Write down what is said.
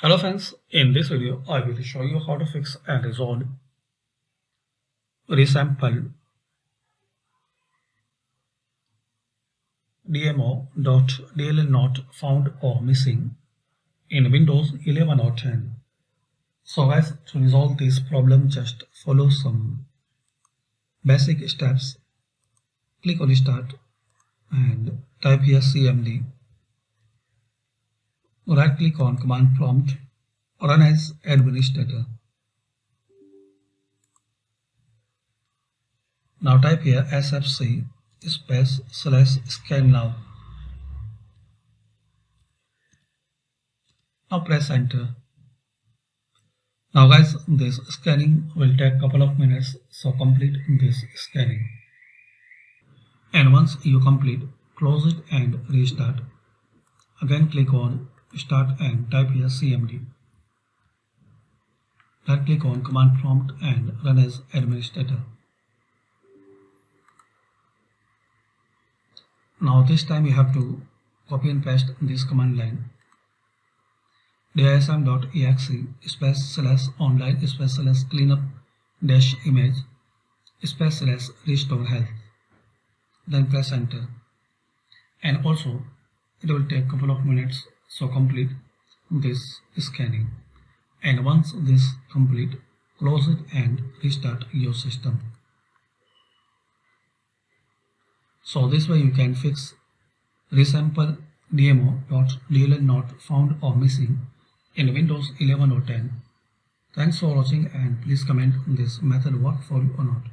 Hello friends, in this video I will show you how to fix and resolve resampledmo.dll not found or missing in Windows 11 or 10. So guys, to resolve this problem, just follow some basic steps. Click on Start and type here cmd. Right click on Command Prompt, run as administrator. Now type here sfc /scan now. Now press enter. Now guys, this scanning will take a couple of minutes, so complete this scanning. And once you complete, close it and restart. Again click on Start and type here cmd. Right click on Command Prompt and run as administrator. Now this time you have to copy and paste this command line. dism.exe /online /cleanup -image /restore health. Then press enter. And also it will take a couple of minutes, so complete this scanning. And once this complete, close it and restart your system. So this way you can fix resampledmo.dll not found or missing in Windows 11 or 10. Thanks for watching, and please comment this method work for you or not.